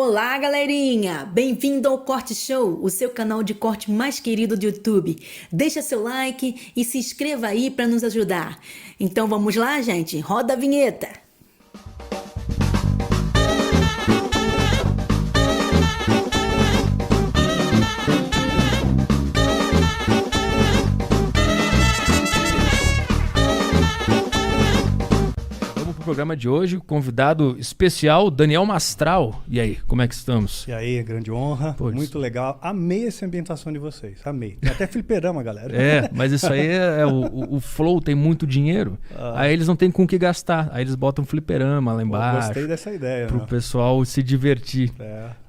Olá, galerinha! Bem-vindo ao Corte Show, o seu canal de corte mais querido do YouTube. Deixa seu like e se inscreva aí para nos ajudar. Então vamos lá, gente? Roda a vinheta! Programa de hoje, convidado especial, Daniel Mastral. E aí, como é que estamos? E aí, grande honra, muito legal. Amei essa ambientação de vocês, amei. Tem até fliperama, galera. Mas isso aí o Flow tem muito dinheiro, aí eles não têm com o que gastar, aí eles botam fliperama lá embaixo. Gostei dessa ideia. Pro pessoal se divertir.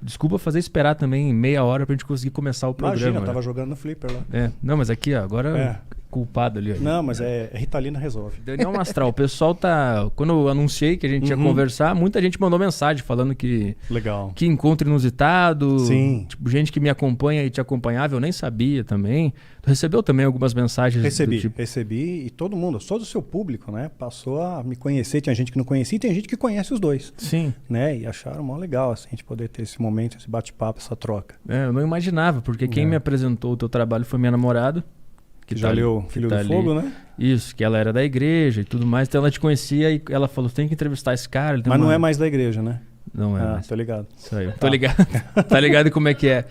Desculpa fazer esperar também meia hora pra gente conseguir começar o programa. Imagina, eu tava jogando no flipper lá. Não, mas aqui ó, agora... culpado ali. Não, mas Ritalina resolve. Daniel Mastral, o pessoal tá... Quando eu anunciei que a gente ia conversar, muita gente mandou mensagem falando que... Legal. Que encontro inusitado. Sim. Tipo, gente que me acompanha e te acompanhava, eu nem sabia também. Tu recebeu também algumas mensagens Recebi e todo mundo, todo o seu público, né? Passou a me conhecer, tinha gente que não conhecia e tem gente que conhece os dois. Sim. Né? E acharam mó legal, assim, a gente poder ter esse momento, esse bate-papo, essa troca. Eu não imaginava, porque quem me apresentou o teu trabalho foi minha namorada. Que já leu Filho do Fogo, né? Isso, que ela era da igreja e tudo mais. Então ela te conhecia e ela falou, tem que entrevistar esse cara. Mas não é mais da igreja, né? Não é mais. Tô ligado. Isso aí. Tô ligado. Tá ligado como é que é?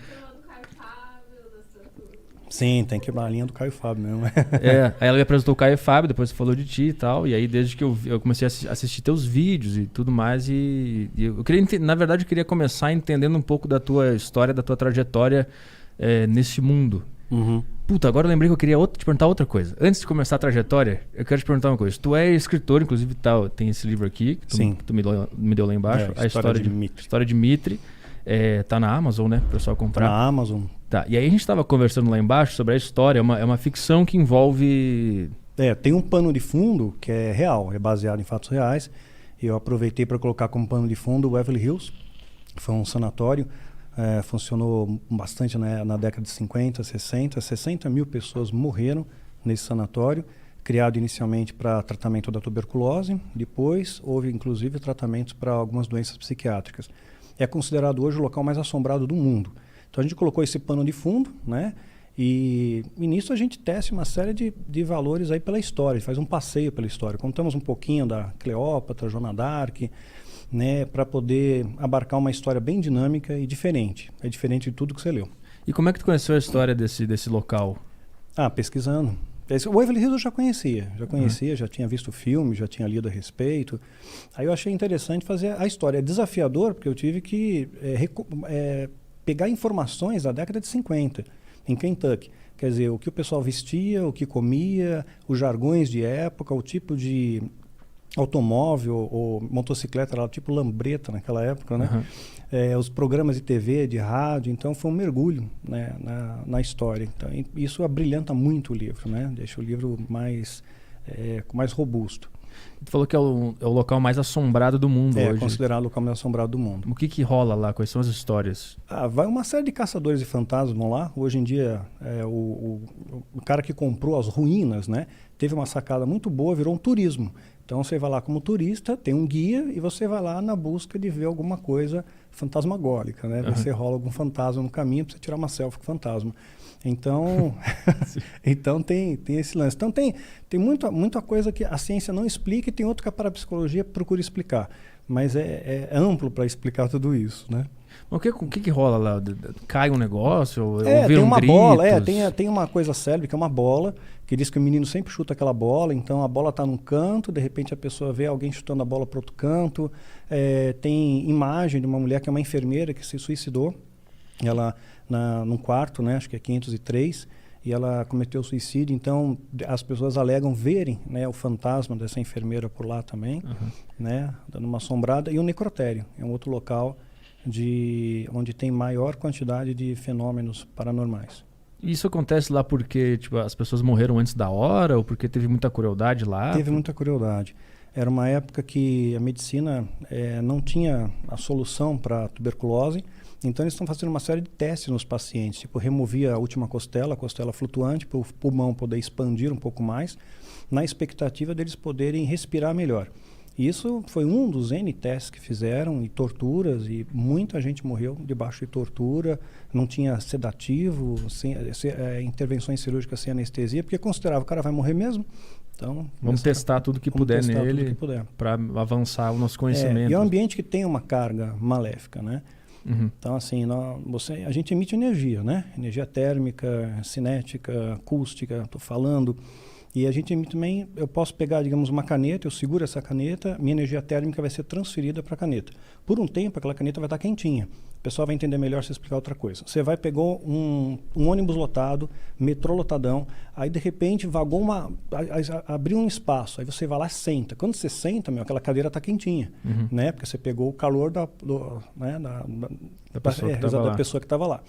Sim, tem que quebrar a linha do Caio Fábio mesmo. Aí ela me apresentou o Caio Fábio, depois falou de ti e tal. E aí desde que eu comecei a assistir teus vídeos e tudo mais. E eu queria, na verdade, eu queria começar entendendo um pouco da tua história, da tua trajetória nesse mundo. Puta, agora eu lembrei que eu queria te perguntar outra coisa. Antes de começar a trajetória, eu quero te perguntar uma coisa. Tu é escritor, inclusive tem esse livro aqui, que tu me deu lá embaixo. A História de Mitri. História de Mitri. Tá na Amazon, né? Pro pessoal comprar. Tá na Amazon. Tá. E aí a gente tava conversando lá embaixo sobre a história. É uma ficção que envolve... Tem um pano de fundo que é real, é baseado em fatos reais. E eu aproveitei para colocar como pano de fundo o Beverly Hills. Foi um sanatório. Funcionou bastante na década de 50, 60 mil pessoas morreram nesse sanatório, criado inicialmente para tratamento da tuberculose, depois houve inclusive tratamentos para algumas doenças psiquiátricas. É considerado hoje o local mais assombrado do mundo. Então a gente colocou esse pano de fundo, né? E nisso a gente tece uma série de valores aí pela história, a gente faz um passeio pela história, contamos um pouquinho da Cleópatra, Joana d'Arc, né, para poder abarcar uma história bem dinâmica e diferente. É diferente de tudo que você leu. E como é que tu conheceu a história desse local? Pesquisando. O Beverly Hills eu já conhecia, já tinha visto o filme, já tinha lido a respeito. Aí eu achei interessante fazer a história. É desafiador, porque eu tive que pegar informações da década de 50, em Kentucky. Quer dizer, o que o pessoal vestia, o que comia, os jargões de época, o tipo de automóvel ou motocicleta, era tipo lambreta naquela época, né? Os programas de TV, de rádio, então foi um mergulho, né, na história. Então, isso abrilhanta muito o livro, né? Deixa o livro mais robusto. Tu falou que é o local mais assombrado do mundo hoje. É considerado o local mais assombrado do mundo. O que rola lá? Quais são as histórias? Vai uma série de caçadores de fantasmas vão lá. Hoje em dia, o cara que comprou as ruínas, né, teve uma sacada muito boa, virou um turismo. Então você vai lá como turista, tem um guia e você vai lá na busca de ver alguma coisa fantasmagórica, né? Você rola algum fantasma no caminho para você tirar uma selfie com o fantasma. Então, então tem esse lance. Então tem muita coisa que a ciência não explica e tem outra que a parapsicologia procura explicar. Mas é amplo para explicar tudo isso, né? O que rola lá? Cai um negócio? Tem uma bola, tem uma coisa célebre que é uma bola, que diz que o menino sempre chuta aquela bola, então a bola está num canto, de repente a pessoa vê alguém chutando a bola para outro canto. Tem imagem de uma mulher que é uma enfermeira que se suicidou, ela num quarto, né, acho que é 503, e ela cometeu suicídio, então as pessoas alegam verem, né, o fantasma dessa enfermeira por lá também, né, dando uma assombrada, e o necrotério, é um outro local onde tem maior quantidade de fenômenos paranormais. Isso acontece lá porque as pessoas morreram antes da hora ou porque teve muita crueldade lá? Teve muita crueldade. Era uma época que a medicina não tinha a solução para a tuberculose, então eles estão fazendo uma série de testes nos pacientes, tipo removia a última costela, a costela flutuante, para o pulmão poder expandir um pouco mais, na expectativa deles poderem respirar melhor. Isso foi um dos N testes que fizeram, e torturas, e muita gente morreu debaixo de tortura, não tinha sedativo, intervenções cirúrgicas sem anestesia, porque considerava que o cara vai morrer mesmo. Então, vamos testar tudo que puder nele para avançar o nosso conhecimento. E é um ambiente que tem uma carga maléfica, né? Então, assim, a gente emite energia, né? Energia térmica, cinética, acústica, estou falando. E a gente emite também, eu posso pegar, digamos, uma caneta, eu seguro essa caneta, minha energia térmica vai ser transferida para a caneta. Por um tempo, aquela caneta vai estar quentinha. O pessoal vai entender melhor se eu explicar outra coisa. Você pegou um ônibus lotado, metrô lotadão, aí de repente vagou abriu um espaço, aí você vai lá e senta. Quando você senta, aquela cadeira está quentinha, né? Porque você pegou o calor da pessoa que estava lá.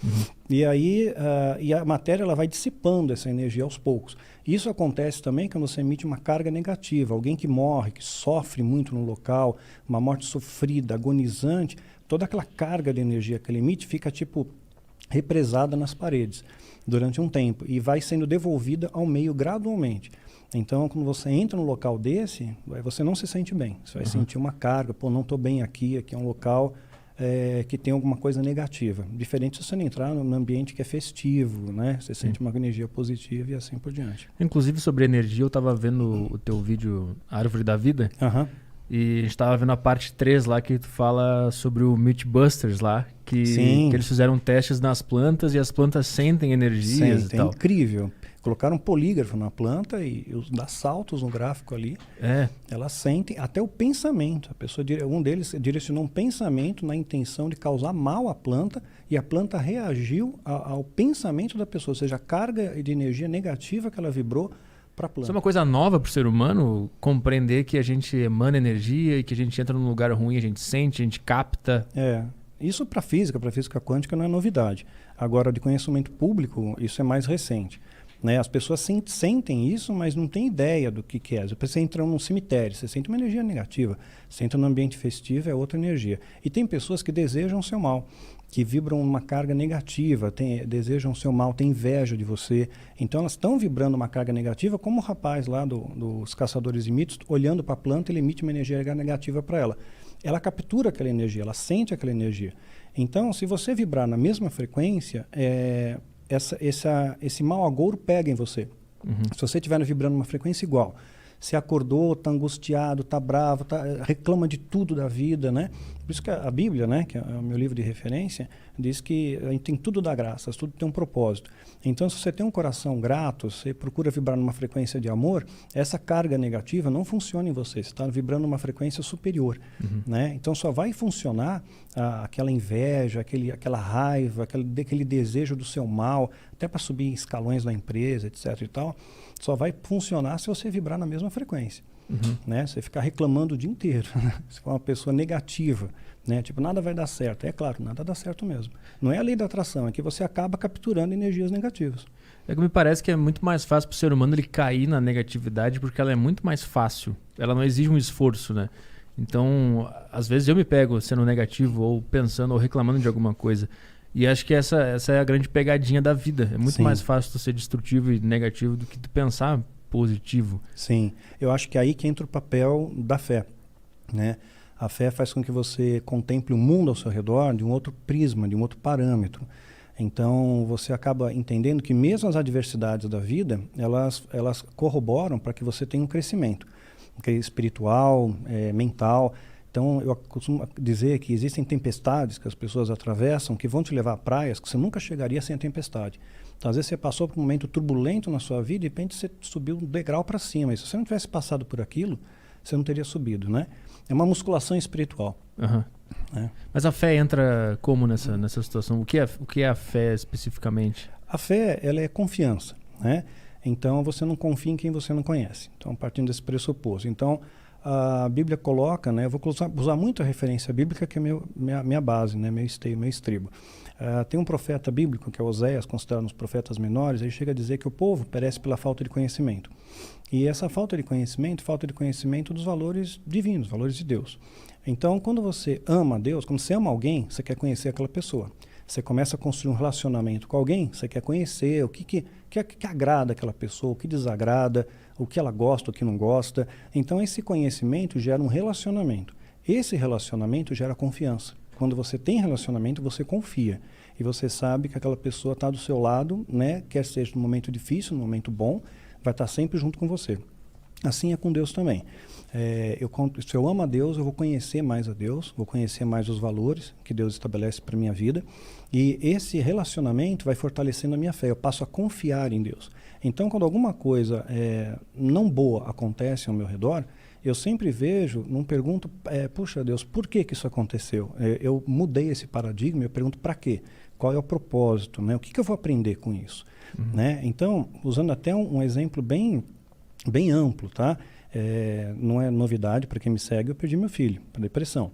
E aí e a matéria ela vai dissipando essa energia aos poucos. Isso acontece também quando você emite uma carga negativa. Alguém que morre, que sofre muito no local, uma morte sofrida, agonizante, toda aquela carga de energia que ele emite fica tipo represada nas paredes durante um tempo e vai sendo devolvida ao meio gradualmente. Então, quando você entra num local desse, você não se sente bem. Você vai sentir uma carga, não estou bem aqui é um local que tem alguma coisa negativa. Diferente se você não entrar num ambiente que é festivo, né? Você sente uma energia positiva e assim por diante. Inclusive, sobre energia, eu estava vendo o teu vídeo Árvore da Vida. E a gente estava vendo a parte 3 lá que tu fala sobre o Mythbusters lá, que eles fizeram testes nas plantas e as plantas sentem energias e tal. É incrível. Colocaram um polígrafo na planta e dá saltos no gráfico ali. Elas sentem até o pensamento. Um deles direcionou um pensamento na intenção de causar mal à planta e a planta reagiu ao pensamento da pessoa, ou seja, a carga de energia negativa que ela vibrou para a planta. Isso é uma coisa nova para o ser humano, compreender que a gente emana energia e que a gente entra num lugar ruim, a gente sente, a gente capta. Isso para física quântica não é novidade. Agora, de conhecimento público, isso é mais recente. Né? As pessoas sentem isso, mas não têm ideia do que é. Você entra num cemitério, você sente uma energia negativa. Você entra num ambiente festivo, é outra energia. E tem pessoas que desejam o seu mal, que vibram uma carga negativa, desejam o seu mal, têm inveja de você. Então elas estão vibrando uma carga negativa, como o rapaz lá dos Caçadores de Mitos, olhando para a planta, ele emite uma energia negativa para ela. Ela captura aquela energia, ela sente aquela energia. Então, se você vibrar na mesma frequência, esse mau agouro pega em você. Se você estiver vibrando uma frequência igual, se acordou, está angustiado, está bravo, reclama de tudo da vida, né? Por isso que a Bíblia, né, que é o meu livro de referência, diz que a gente tem tudo da graça, tudo tem um propósito. Então, se você tem um coração grato, você procura vibrar numa frequência de amor, essa carga negativa não funciona em você, você está vibrando numa frequência superior, né? Então, só vai funcionar aquela inveja, aquela raiva, aquele desejo do seu mal, até para subir escalões da empresa, etc. e tal, só vai funcionar se você vibrar na mesma frequência. Né? Você ficar reclamando o dia inteiro, se for uma pessoa negativa, né? Tipo, nada vai dar certo. É claro, nada dá certo mesmo. Não é a lei da atração, é que você acaba capturando energias negativas. É que me parece que é muito mais fácil para o ser humano ele cair na negatividade porque ela é muito mais fácil. Ela não exige um esforço, né? Então, às vezes eu me pego sendo negativo ou pensando ou reclamando de alguma coisa. E acho que essa é a grande pegadinha da vida. É muito mais fácil tu ser destrutivo e negativo do que tu pensar positivo. Sim, eu acho que é aí que entra o papel da fé, né? A fé faz com que você contemple o mundo ao seu redor de um outro prisma, de um outro parâmetro. Então, você acaba entendendo que mesmo as adversidades da vida, elas corroboram para que você tenha um crescimento, espiritual, mental. Então, eu costumo dizer que existem tempestades que as pessoas atravessam que vão te levar a praias que você nunca chegaria sem a tempestade. Então, às vezes você passou por um momento turbulento na sua vida e de repente você subiu um degrau para cima. E se você não tivesse passado por aquilo, você não teria subido, né? É uma musculação espiritual. Né? Mas a fé entra como nessa situação? O que é a fé especificamente? A fé, ela é confiança, né? Então, você não confia em quem você não conhece. Então, partindo desse pressuposto. Então, a Bíblia coloca, né? Eu vou usar muito a referência bíblica, que é minha base, né? Meu estribo. Tem um profeta bíblico, que é Oséias, considerado um dos profetas menores, ele chega a dizer que o povo perece pela falta de conhecimento. E essa falta de conhecimento dos valores divinos, valores de Deus. Então, quando você ama a Deus, quando você ama alguém, você quer conhecer aquela pessoa. Você começa a construir um relacionamento com alguém, você quer conhecer o que agrada aquela pessoa, o que desagrada, o que ela gosta, o que não gosta. Então, esse conhecimento gera um relacionamento. Esse relacionamento gera confiança. Quando você tem relacionamento, você confia. E você sabe que aquela pessoa está do seu lado, né? Quer seja no momento difícil, no momento bom, vai estar sempre junto com você. Assim é com Deus também. Se eu amo a Deus, eu vou conhecer mais a Deus, vou conhecer mais os valores que Deus estabelece para a minha vida. E esse relacionamento vai fortalecendo a minha fé. Eu passo a confiar em Deus. Então, quando alguma coisa não boa acontece ao meu redor, eu sempre vejo, não pergunto, puxa Deus, por que isso aconteceu? Eu mudei esse paradigma, eu pergunto para quê? Qual é o propósito? Né? O que eu vou aprender com isso? Né? Então, usando até um exemplo bem amplo, tá? Não é novidade para quem me segue, eu perdi meu filho para depressão.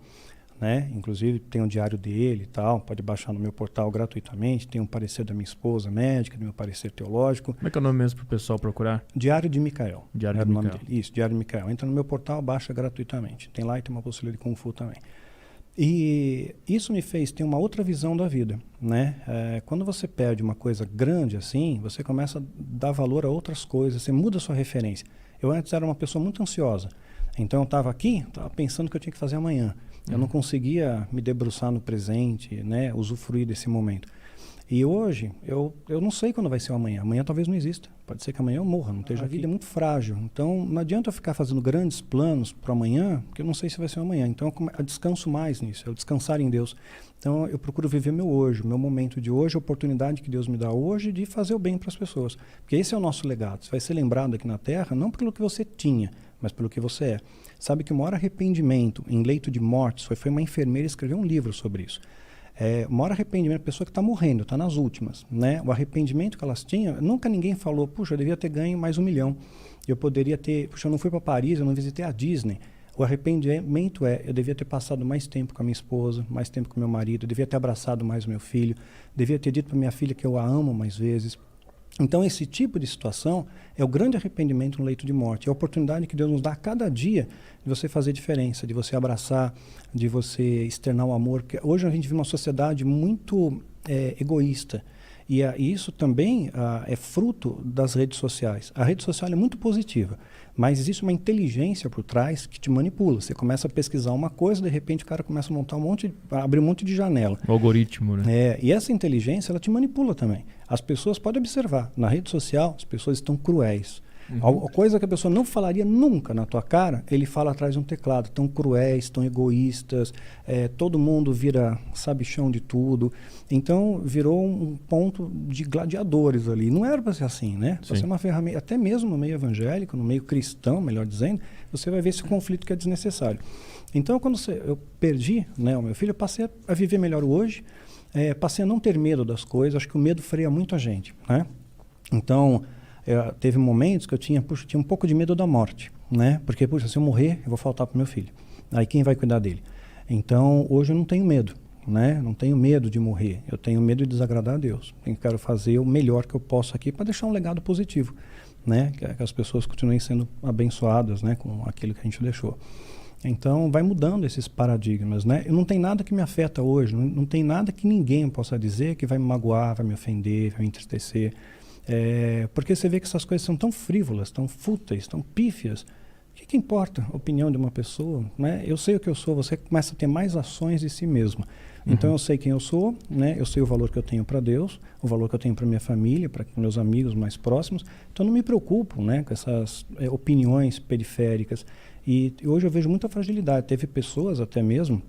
Né? Inclusive tem um diário dele e tal, pode baixar no meu portal gratuitamente, tem um parecer da minha esposa médica, do meu parecer teológico. Como é que é o nome mesmo para o pessoal procurar? Diário de Micael. Diário de Micael. Isso, Diário de Micael. Entra no meu portal, baixa gratuitamente. Tem lá e tem uma apostila de Kung Fu também. E isso me fez ter uma outra visão da vida, né? Quando você perde uma coisa grande assim, você começa a dar valor a outras coisas, você muda a sua referência. Eu antes era uma pessoa muito ansiosa, então eu estava aqui, estava pensando o que eu tinha que fazer amanhã. Eu não conseguia me debruçar no presente, né? Usufruir desse momento. E hoje, eu não sei quando vai ser o amanhã. Amanhã talvez não exista. Pode ser que amanhã eu morra, não esteja aqui. A vida é muito frágil. Então, não adianta eu ficar fazendo grandes planos para amanhã, porque eu não sei se vai ser o amanhã. Então, eu descanso mais nisso, eu descansar em Deus. Então, eu procuro viver meu hoje, o meu momento de hoje, a oportunidade que Deus me dá hoje de fazer o bem para as pessoas. Porque esse é o nosso legado. Você vai ser lembrado aqui na Terra, não pelo que você tinha, mas pelo que você é. Sabe que o maior arrependimento em leito de morte foi uma enfermeira escrever um livro sobre isso. O maior arrependimento, a pessoa que está morrendo, está nas últimas, né? O arrependimento que elas tinham, nunca ninguém falou, puxa, eu devia ter ganho mais 1 milhão. Eu poderia ter, puxa, eu não fui para Paris, eu não visitei a Disney. O arrependimento eu devia ter passado mais tempo com a minha esposa, mais tempo com meu marido, eu devia ter abraçado mais o meu filho, devia ter dito para minha filha que eu a amo mais vezes. Então, esse tipo de situação é o grande arrependimento no leito de morte. É a oportunidade que Deus nos dá a cada dia de você fazer diferença, de você abraçar, de você externar o amor. Porque hoje a gente vive uma sociedade muito egoísta. E isso também é fruto das redes sociais. A rede social é muito positiva, mas existe uma inteligência por trás que te manipula. Você começa a pesquisar uma coisa, de repente o cara começa a montar abrir um monte de janela. O algoritmo, né? E essa inteligência, ela te manipula também. As pessoas podem observar, na rede social, as pessoas estão cruéis. A coisa que a pessoa não falaria nunca na tua cara, ele fala atrás de um teclado. Tão cruéis, tão egoístas, todo mundo vira sabichão de tudo. Então, virou um ponto de gladiadores ali. Não era para ser assim, né? Para ser uma ferramenta, até mesmo no meio evangélico, no meio cristão, melhor dizendo, você vai ver esse conflito que é desnecessário. Então, quando eu perdi, né, o meu filho, eu passei a viver melhor hoje, passei a não ter medo das coisas. Acho que o medo freia muito a gente, né? Então, teve momentos que eu tinha um pouco de medo da morte, né? Porque, puxa, se eu morrer, eu vou faltar para meu filho. Aí quem vai cuidar dele? Então, hoje eu não tenho medo, né? Não tenho medo de morrer. Eu tenho medo de desagradar a Deus. Eu quero fazer o melhor que eu posso aqui para deixar um legado positivo, né? Que as pessoas continuem sendo abençoadas, né? Com aquilo que a gente deixou. Então, vai mudando esses paradigmas, né? Não tem nada que me afeta hoje, não tem nada que ninguém possa dizer que vai me magoar, vai me ofender, vai me entristecer. Porque você vê que essas coisas são tão frívolas, tão fúteis, tão pífias. O que importa a opinião de uma pessoa? Né? Eu sei o que eu sou, você começa a ter mais ações de si mesmo. Então eu sei quem eu sou, né? Eu sei o valor que eu tenho para Deus, o valor que eu tenho para minha família, para meus amigos mais próximos. Então eu não me preocupo, né, com essas opiniões periféricas. E hoje eu vejo muita fragilidade. Teve pessoas até mesmo,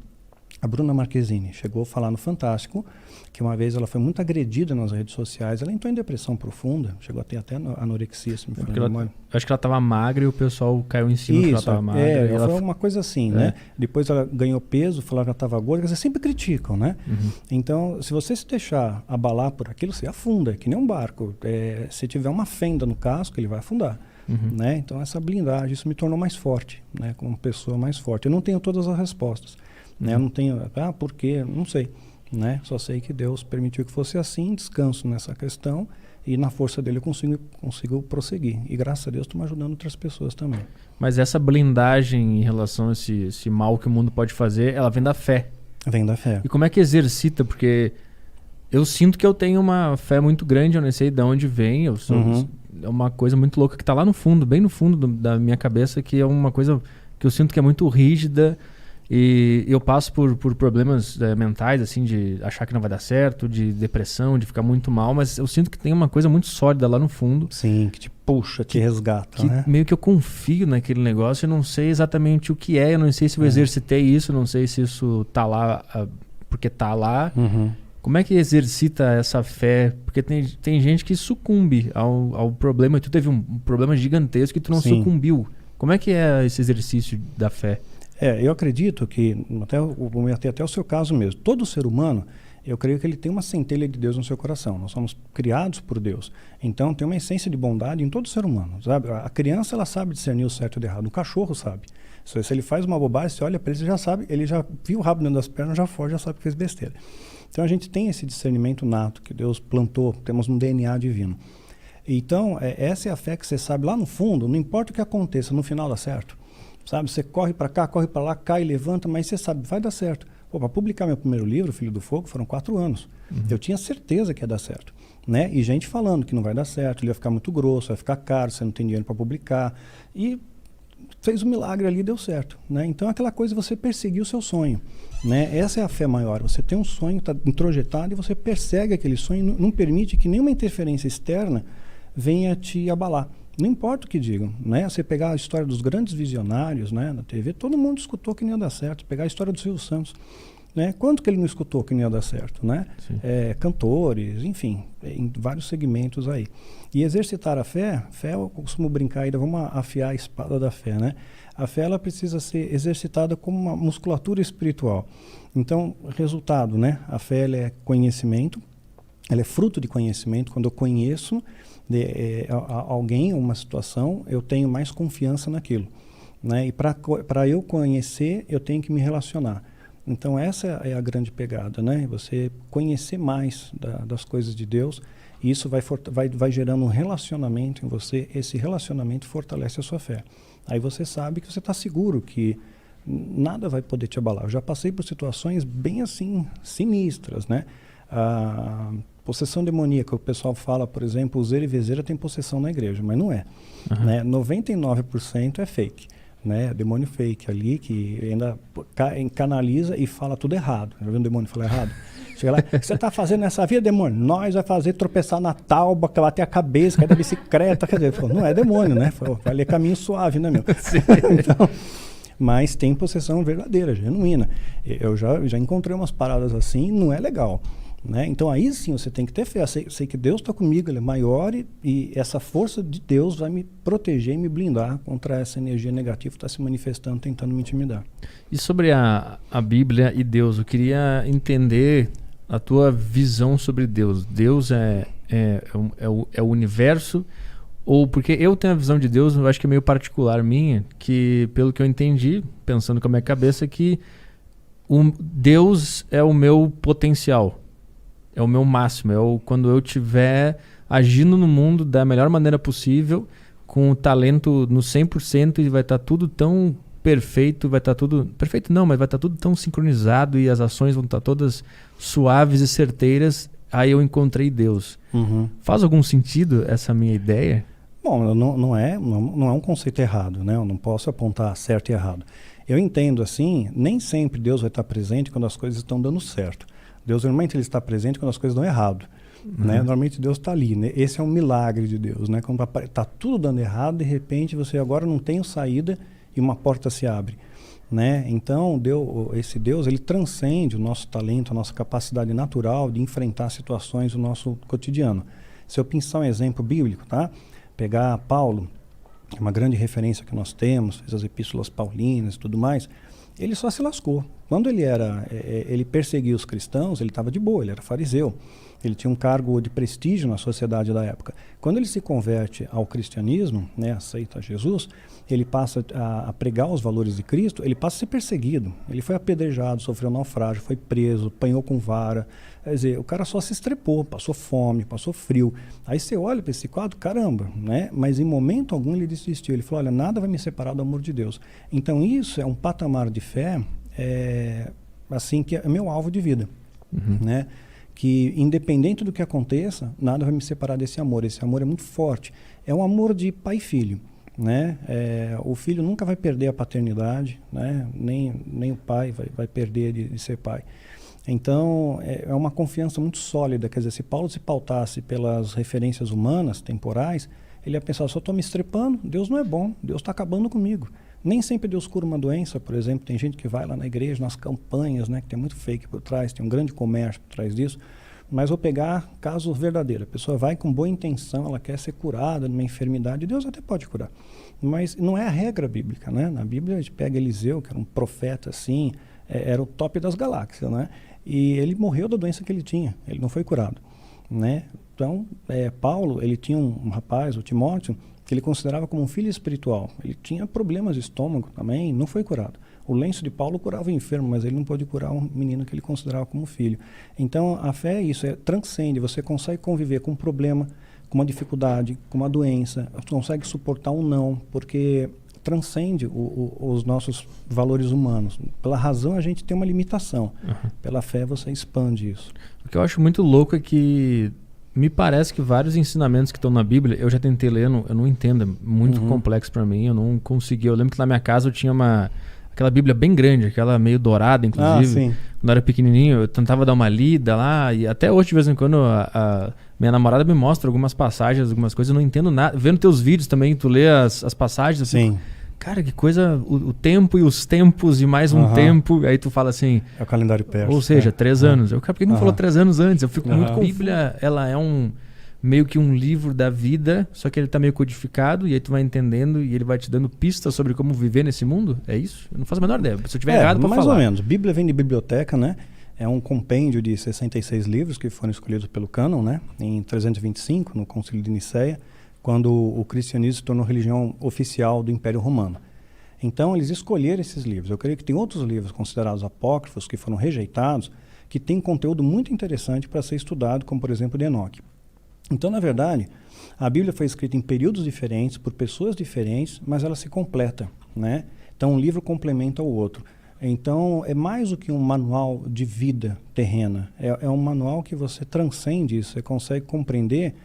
a Bruna Marquezine chegou a falar no Fantástico que uma vez ela foi muito agredida nas redes sociais, ela entrou em depressão profunda, chegou a ter até anorexia, se me eu acho que ela estava magra e o pessoal caiu em cima que ela estava magra. Ela foi uma coisa assim, né? Depois ela ganhou peso, falaram que ela estava gorda, quer dizer, sempre criticam, né? Então, se você se deixar abalar por aquilo, você afunda, que nem um barco. Se tiver uma fenda no casco, ele vai afundar. Né? Então, essa blindagem, isso me tornou mais forte, né? Como pessoa mais forte. Eu não tenho todas as respostas. Né? Eu não tenho, por quê? Não sei. Né? Só sei que Deus permitiu que fosse assim, descanso nessa questão e na força dele eu consigo prosseguir. E graças a Deus estou me ajudando outras pessoas também. Mas essa blindagem em relação a esse mal que o mundo pode fazer, ela vem da fé. Vem da fé. E como é que exercita? Porque eu sinto que eu tenho uma fé muito grande, eu não sei de onde vem, é uma coisa muito louca que tá lá no fundo, bem no fundo da minha cabeça, que é uma coisa que eu sinto que é muito rígida, e eu passo por problemas mentais, assim, de achar que não vai dar certo, de depressão, de ficar muito mal, mas eu sinto que tem uma coisa muito sólida lá no fundo. Sim, que te puxa, te resgata, Que né? meio que eu confio naquele negócio, eu não sei exatamente o que é, eu não sei se eu exercitei isso, não sei se isso tá lá porque tá lá. Como é que exercita essa fé? Porque tem gente que sucumbe ao problema, e tu teve um problema gigantesco e tu não Sim. sucumbiu. Como é que é esse exercício da fé? Eu acredito que, vou meter até o seu caso mesmo, todo ser humano, eu creio que ele tem uma centelha de Deus no seu coração. Nós somos criados por Deus. Então, tem uma essência de bondade em todo ser humano, sabe? A criança, ela sabe discernir o certo e o errado. O cachorro sabe. Se ele faz uma bobagem, você olha para ele, você já sabe, ele já viu o rabo dentro das pernas, já foge, já sabe que fez besteira. Então, a gente tem esse discernimento nato que Deus plantou, temos um DNA divino. Então, essa é a fé que você sabe lá no fundo, não importa o que aconteça, no final dá certo. Sabe, você corre para cá, corre para lá, cai, levanta, mas você sabe, vai dar certo. Para publicar meu primeiro livro, Filho do Fogo, foram 4 anos. Eu tinha certeza que ia dar certo, né? E gente falando que não vai dar certo, ele vai ficar muito grosso, vai ficar caro, você não tem dinheiro para publicar. E fez um milagre ali, deu certo, né? Então, aquela coisa, você perseguir o seu sonho, né? Essa é a fé maior. Você tem um sonho, está introjetado, e você persegue aquele sonho, não permite que nenhuma interferência externa venha te abalar. Não importa o que digam, né? Você pegar a história dos grandes visionários, né, na TV, todo mundo escutou que não ia dar certo. Pegar a história do Silvio Santos, né? Quanto que ele não escutou que não ia dar certo, né? Cantores, enfim, em vários segmentos aí. E exercitar a fé, eu costumo brincar ainda, vamos afiar a espada da fé, né? A fé, ela precisa ser exercitada como uma musculatura espiritual. Então, resultado, né? A fé, ela é conhecimento, ela é fruto de conhecimento. Quando eu conheço alguém, uma situação, eu tenho mais confiança naquilo, né? E para eu conhecer, eu tenho que me relacionar. Então, essa é a grande pegada, né? Você conhecer mais das coisas de Deus, e isso vai gerando um relacionamento em você. Esse relacionamento fortalece a sua fé. Aí você sabe que você está seguro que nada vai poder te abalar. Eu já passei por situações bem assim, sinistras, né? Possessão demoníaca, o pessoal fala, por exemplo, o Zera e Vezeira tem possessão na igreja, mas não é. Né? 99% é fake. Né? Demônio fake ali, que ainda canaliza e fala tudo errado. Já viu um demônio falar errado? Chega lá, o que você está fazendo nessa vida, demônio? Nós vai fazer tropeçar na tauba, bater a cabeça, cair da bicicleta. Quer dizer, não é demônio, né? Vai ler caminho suave, né, meu? Então, mas tem possessão verdadeira, genuína. Eu já encontrei umas paradas assim, não é legal. Né? Então aí sim você tem que ter fé. Sei que Deus está comigo, Ele é maior, e essa força de Deus vai me proteger e me blindar contra essa energia negativa que está se manifestando, tentando me intimidar. E sobre a Bíblia e Deus, eu queria entender a tua visão sobre Deus. Deus é o universo, ou porque eu tenho a visão de Deus, eu acho que é meio particular minha, que pelo que eu entendi, pensando com a minha cabeça, que Deus é o meu potencial. É o meu máximo, quando eu estiver agindo no mundo da melhor maneira possível, com o talento no 100%, e vai estar tudo tão perfeito, vai estar tudo... Perfeito não, mas vai estar tudo tão sincronizado, e as ações vão estar todas suaves e certeiras, aí eu encontrei Deus. Faz algum sentido essa minha ideia? Bom, não é um conceito errado, né? Eu não posso apontar certo e errado. Eu entendo assim, nem sempre Deus vai estar presente quando as coisas estão dando certo. Deus normalmente ele está presente quando as coisas dão errado. Né? Normalmente Deus está ali. Né? Esse é um milagre de Deus. Né? Quando está tudo dando errado, de repente você agora não tem saída e uma porta se abre. Né? Então esse Deus ele transcende o nosso talento, a nossa capacidade natural de enfrentar situações do nosso cotidiano. Se eu pensar um exemplo bíblico, tá? Pegar Paulo, que é uma grande referência que nós temos, fez as epístolas paulinas e tudo mais, ele só se lascou. Quando ele perseguia os cristãos, ele estava de boa, ele era fariseu. Ele tinha um cargo de prestígio na sociedade da época. Quando ele se converte ao cristianismo, né, aceita Jesus, ele passa a pregar os valores de Cristo, ele passa a ser perseguido. Ele foi apedrejado, sofreu naufrágio, foi preso, apanhou com vara. Quer dizer, o cara só se estrepou, passou fome, passou frio. Aí você olha para esse quadro, caramba, né? Mas em momento algum ele desistiu. Ele falou, olha, nada vai me separar do amor de Deus. Então isso é um patamar de fé, assim, que é meu alvo de vida, né? que independente do que aconteça, nada vai me separar desse amor. Esse amor é muito forte. É um amor de pai e filho, né? O filho nunca vai perder a paternidade, né? Nem o pai vai perder de ser pai. Então, é uma confiança muito sólida. Quer dizer, se Paulo se pautasse pelas referências humanas, temporais, ele ia pensar, só estou me estrepando, Deus não é bom, Deus está acabando comigo. Nem sempre Deus cura uma doença, por exemplo. Tem gente que vai lá na igreja, nas campanhas, né, que tem muito fake por trás, tem um grande comércio por trás disso. Mas vou pegar caso verdadeiro. A pessoa vai com boa intenção, ela quer ser curada de uma enfermidade, Deus até pode curar. Mas não é a regra bíblica, né? Na Bíblia a gente pega Eliseu, que era um profeta assim, era o top das galáxias, né? E ele morreu da doença que ele tinha, ele não foi curado, né? Então, Paulo, ele tinha um rapaz, o Timóteo, que ele considerava como um filho espiritual. Ele tinha problemas de estômago também, não foi curado. O lenço de Paulo curava o enfermo, mas ele não pôde curar um menino que ele considerava como filho. Então, a fé é isso, transcende, você consegue conviver com um problema, com uma dificuldade, com uma doença, consegue suportar um não, porque transcende os nossos valores humanos. Pela razão a gente tem uma limitação, pela fé você expande isso. O que eu acho muito louco é que me parece que vários ensinamentos que estão na Bíblia, eu já tentei ler, eu não entendo, é muito complexo para mim, eu não consegui. Eu lembro que na minha casa eu tinha aquela Bíblia bem grande, aquela meio dourada, inclusive. Quando eu era pequenininho, eu tentava dar uma lida lá, e até hoje, de vez em quando, a minha namorada me mostra algumas passagens, algumas coisas, eu não entendo nada. Vendo teus vídeos também, tu lê as passagens, assim, Sim. Cara, que coisa, o tempo e os tempos e mais um tempo, aí tu fala assim... É o calendário persa. Ou seja, 3 anos. Eu, cara, por que não falou 3 anos antes? Eu fico muito confuso. A Bíblia, ela é meio que um livro da vida, só que ele tá meio codificado, e aí tu vai entendendo, e ele vai te dando pistas sobre como viver nesse mundo? É isso? Eu não faço a menor ideia. Se eu tiver errado, pra falar. Mais ou menos. Bíblia vem de biblioteca, né? É um compêndio de 66 livros que foram escolhidos pelo cânon, né? Em 325, no Concílio de Nicéia, quando o cristianismo se tornou religião oficial do Império Romano. Então, eles escolheram esses livros. Eu creio que tem outros livros considerados apócrifos, que foram rejeitados, que têm conteúdo muito interessante para ser estudado, como, por exemplo, de Enoque. Então, na verdade, a Bíblia foi escrita em períodos diferentes, por pessoas diferentes, mas ela se completa, né? Então, um livro complementa o outro. Então, é mais do que um manual de vida terrena. É um manual que você transcende isso, você consegue compreender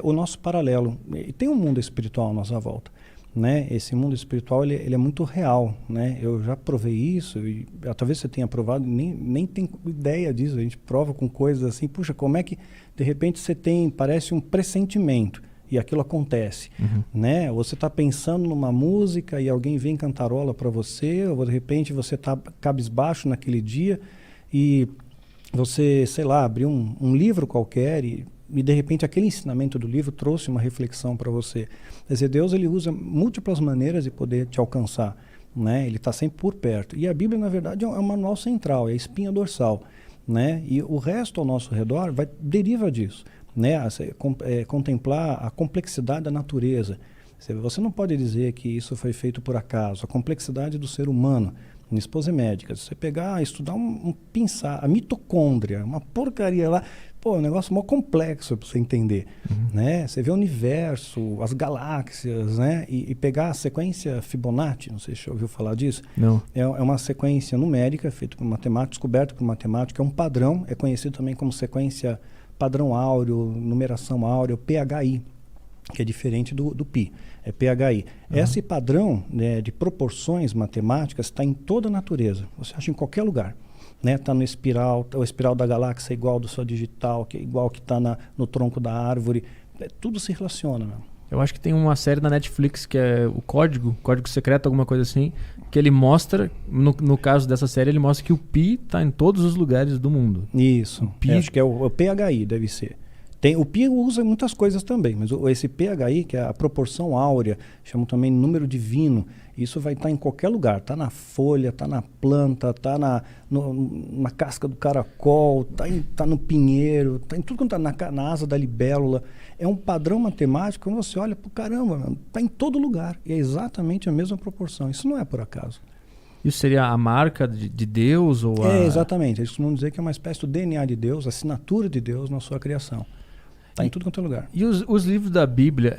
o nosso paralelo. E tem um mundo espiritual à nossa volta, né? Esse mundo espiritual ele é muito real, né? Eu já provei isso, e talvez você tenha provado, nem tem ideia disso. A gente prova com coisas assim, puxa, como é que de repente você parece um pressentimento e aquilo acontece, né? Você está pensando numa música e alguém vem cantarola para você, ou de repente você está cabisbaixo naquele dia e você, sei lá, abriu um livro qualquer e de repente aquele ensinamento do livro trouxe uma reflexão para você. Quer dizer, Deus ele usa múltiplas maneiras de poder te alcançar, né? Ele está sempre por perto. E a Bíblia, na verdade, é um manual central, é a espinha dorsal, né? E o resto ao nosso redor deriva disso, né? Contemplar a complexidade da natureza. Você não pode dizer que isso foi feito por acaso. A complexidade do ser humano. Minha esposa é médica. Se você pegar, estudar pensar, a mitocôndria, uma porcaria lá, pô, é um negócio mó complexo para você entender, né? Você vê o universo, as galáxias, né? E pegar a sequência Fibonacci, não sei se você ouviu falar disso. Não. É uma sequência numérica feita por matemáticos, descoberta por matemáticos, é um padrão, é conhecido também como sequência padrão áureo, numeração áurea, PHI, que é diferente do pi, é PHI. Esse padrão, né, de proporções matemáticas está em toda a natureza, você acha em qualquer lugar. Está no espiral, o espiral da galáxia é igual ao do Sol digital, que é igual ao que está no tronco da árvore, tudo se relaciona. Né? Eu acho que tem uma série na Netflix que é o Código Secreto, alguma coisa assim, que ele mostra, no caso dessa série, ele mostra que o pi está em todos os lugares do mundo. Isso, acho que é o PHI, deve ser. O pi usa muitas coisas também, mas esse PHI, que é a proporção áurea, chamam também número divino, isso vai estar em qualquer lugar, está na folha, está na planta, está na casca do caracol, está no pinheiro, está em tudo quanto está na asa da libélula. É um padrão matemático, quando você olha, caramba, está em todo lugar, e é exatamente a mesma proporção, isso não é por acaso. Isso seria a marca de Deus? Ou exatamente, eles costumam dizer que é uma espécie do DNA de Deus, a assinatura de Deus na sua criação. Está em tudo quanto é lugar. E os livros da Bíblia,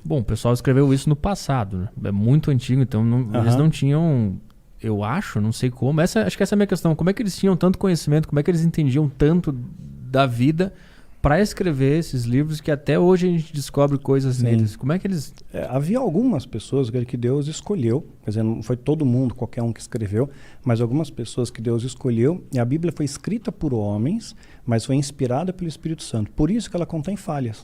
o pessoal escreveu isso no passado, né? É muito antigo, então eles não tinham eu acho, não sei como, acho que essa é a minha questão, como é que eles tinham tanto conhecimento, como é que eles entendiam tanto da vida para escrever esses livros que até hoje a gente descobre coisas neles? Como é que eles... Havia algumas pessoas que Deus escolheu, quer dizer, não foi todo mundo, qualquer um que escreveu, mas algumas pessoas que Deus escolheu, e a Bíblia foi escrita por homens, mas foi inspirada pelo Espírito Santo. Por isso que ela contém falhas.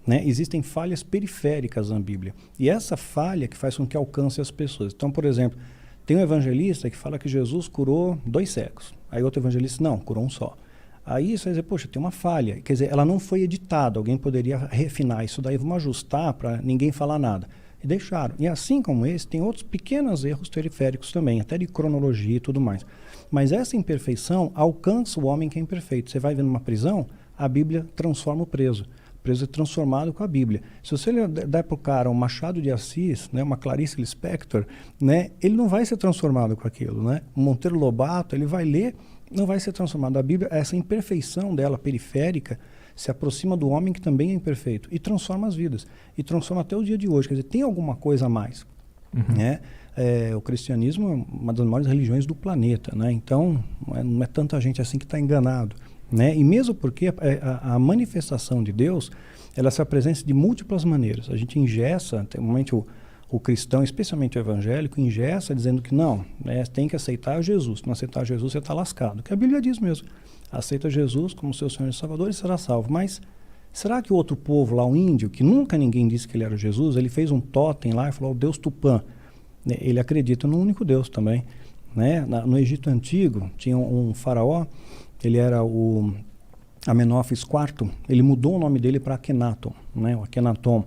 Né? Existem falhas periféricas na Bíblia. E essa falha que faz com que alcance as pessoas. Então, por exemplo, tem um evangelista que fala que Jesus curou 2 cegos. Aí outro evangelista, não, curou um só. Aí você vai dizer, poxa, tem uma falha. Quer dizer, ela não foi editada, alguém poderia refinar isso daí, vamos ajustar para ninguém falar nada. E deixaram. E assim como esse, tem outros pequenos erros periféricos também, até de cronologia e tudo mais. Mas essa imperfeição alcança o homem que é imperfeito. Você vai ver numa prisão, a Bíblia transforma o preso. O preso é transformado com a Bíblia. Se você der para o cara um Machado de Assis, né, uma Clarice Lispector, né, ele não vai ser transformado com aquilo. Né? O Monteiro Lobato, ele vai ler, não vai ser transformado. A Bíblia, essa imperfeição dela, periférica, se aproxima do homem que também é imperfeito e transforma as vidas. E transforma até o dia de hoje. Quer dizer, tem alguma coisa a mais. Né? O cristianismo é uma das maiores religiões do planeta. Né? Então, não é tanta gente assim que está enganado. Né? E mesmo porque a manifestação de Deus, ela se apresenta de múltiplas maneiras. A gente engessa, normalmente o cristão, especialmente o evangélico, engessa dizendo que não, né, tem que aceitar Jesus. Se não aceitar Jesus, você está lascado. Que a Bíblia diz mesmo. Aceita Jesus como seu Senhor e Salvador e será salvo. Mas será que o outro povo lá, o índio, que nunca ninguém disse que ele era Jesus, ele fez um totem lá e falou, o Deus Tupã. Ele acredita no único Deus também. Né? No Egito Antigo, tinha um faraó, ele era o Amenófis IV, ele mudou o nome dele para Akhenaton, né? O Akhenaton.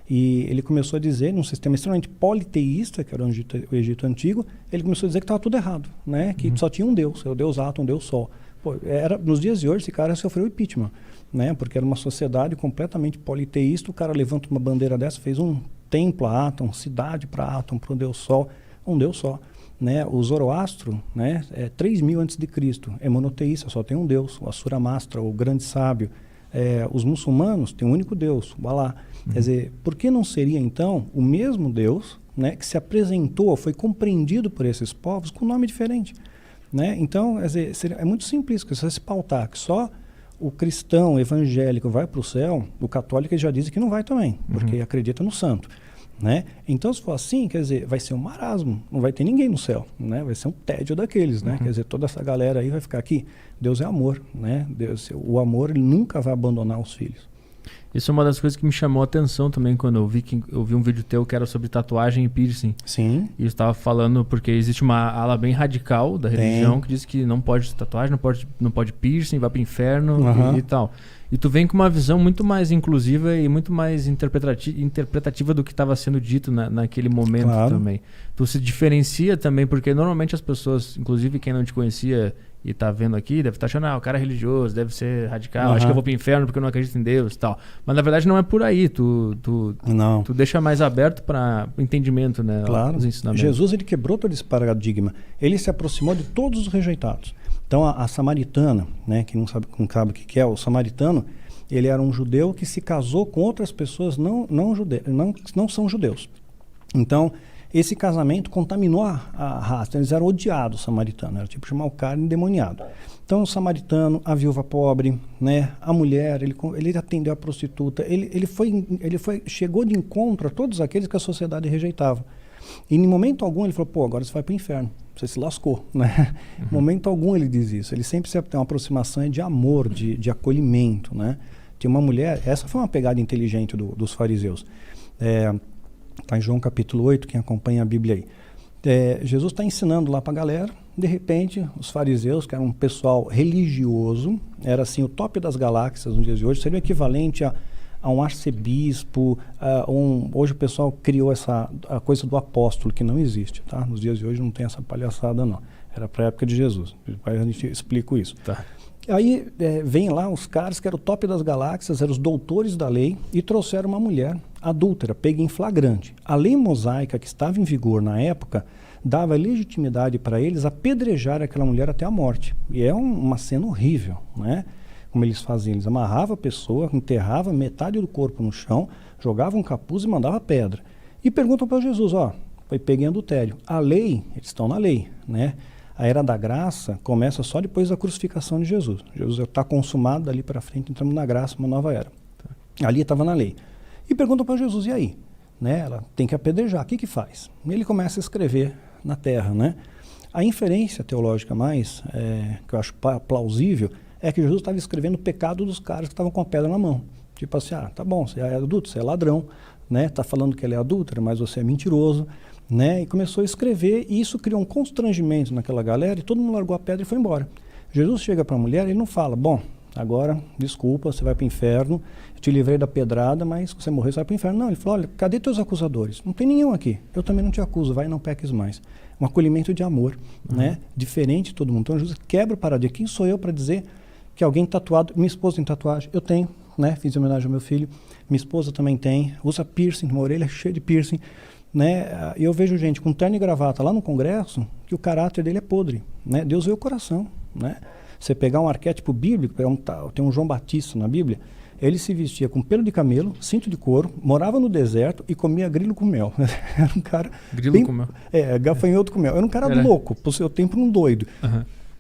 E ele começou a dizer, num sistema extremamente politeísta, que era o Egito Antigo, ele começou a dizer que estava tudo errado, né? Que só tinha um Deus, o Deus Atom, o Deus Sol. Pô, nos dias de hoje, esse cara sofreu impeachment, né? Porque era uma sociedade completamente politeísta, o cara levanta uma bandeira dessa, fez um templo a Atom, cidade para Atom, para o Deus Sol, um Deus só. Né? O Zoroastro, né, é 3.000 a.C., é monoteísta, só tem um Deus, o Assura Mazda, o grande sábio. Os muçulmanos têm um único Deus, o Alá. Quer dizer, por que não seria então o mesmo Deus, né, que se apresentou, foi compreendido por esses povos com um nome diferente? Né? Então, quer dizer, é muito simples, que você se pautar que só o cristão evangélico vai para o céu, o católico já diz que não vai também, porque acredita no santo. Né? Então, se for assim, quer dizer, vai ser um marasmo, não vai ter ninguém no céu, né? Vai ser um tédio daqueles, né? Quer dizer, toda essa galera aí vai ficar aqui. Deus é amor, né? Deus, o amor, ele nunca vai abandonar os filhos. Isso é uma das coisas que me chamou a atenção também quando eu vi um vídeo teu que era sobre tatuagem e piercing. Sim. E eu estava falando porque existe uma ala bem radical da religião que diz que não pode tatuagem, não pode piercing, vai para o inferno e tal. E tu vem com uma visão muito mais inclusiva e muito mais interpretativa do que estava sendo dito naquele momento também. Tu se diferencia também, porque normalmente as pessoas, inclusive quem não te conhecia e tá vendo aqui, deve estar achando, o cara é religioso, deve ser radical, acho que eu vou pro inferno porque eu não acredito em Deus e tal. Mas na verdade não é por aí, tu deixa mais aberto para entendimento, né? Claro. Os ensinamentos. Jesus, ele quebrou todo esse paradigma. Ele se aproximou de todos os rejeitados. Então a samaritana, né, que não sabe o que é, o samaritano, ele era um judeu que se casou com outras pessoas não são judeus. Então, esse casamento contaminou a raça. Eles eram odiados, os samaritanos. Era tipo chamar o cara endemoniado. Então, o samaritano, a viúva pobre, né, a mulher, ele atendeu a prostituta. Chegou de encontro a todos aqueles que a sociedade rejeitava. E em momento algum ele falou, agora você vai para o inferno. Você se lascou, né? Em momento algum ele diz isso. Ele sempre tem uma aproximação de amor, de acolhimento, né? Tinha uma mulher, essa foi uma pegada inteligente dos fariseus. Está em João capítulo 8, quem acompanha a Bíblia aí. Jesus está ensinando lá para a galera, de repente os fariseus, que eram um pessoal religioso, era assim o top das galáxias nos dias de hoje, seria o equivalente a um arcebispo, hoje o pessoal criou a coisa do apóstolo, que não existe, tá? Nos dias de hoje não tem essa palhaçada não, era para a época de Jesus, depois a gente explica isso. Tá. Aí vem lá os caras que eram o top das galáxias, eram os doutores da lei, e trouxeram uma mulher adúltera, pega em flagrante. A lei mosaica que estava em vigor na época dava legitimidade para eles apedrejar aquela mulher até a morte. E é uma cena horrível, né? Como eles faziam, eles amarravam a pessoa, enterravam metade do corpo no chão, jogavam um capuz e mandavam pedra. E perguntam para Jesus, foi pego em adultério. A lei, eles estão na lei, né? A era da graça começa só depois da crucificação de Jesus. Jesus está consumado, dali para frente entramos na graça, uma nova era. Ali estava na lei. E perguntam para Jesus, e aí? Né? Ela tem que apedrejar, o que faz? E ele começa a escrever na terra, né? A inferência teológica mais, que eu acho plausível, é que Jesus estava escrevendo o pecado dos caras que estavam com a pedra na mão. Tipo assim, tá bom, você é adulto, você é ladrão, né? Tá falando que ela é adúltera, mas você é mentiroso, né? E começou a escrever, e isso criou um constrangimento naquela galera, e todo mundo largou a pedra e foi embora. Jesus chega para a mulher e ele não fala, bom, agora, desculpa, você vai para o inferno, eu te livrei da pedrada, mas se você morrer, você vai para o inferno. Não, ele falou, olha, cadê teus acusadores? Não tem nenhum aqui, eu também não te acuso, vai e não peques mais. Um acolhimento de amor, né? Diferente de todo mundo. Então Jesus quebra o paradigma. Quem sou eu para dizer que alguém tatuado, minha esposa tem tatuagem, eu tenho, né? Fiz homenagem ao meu filho, minha esposa também tem, usa piercing, uma orelha cheia de piercing, né? E eu vejo gente com terno e gravata lá no congresso que o caráter dele é podre, né? Deus vê o coração, né? Você pegar um arquétipo bíblico, tem um João Batista na Bíblia, ele se vestia com pelo de camelo, cinto de couro, morava no deserto e comia grilo com mel. Era um cara... Grilo com mel? Gafanhoto com mel. Era um cara louco, pro seu tempo um doido.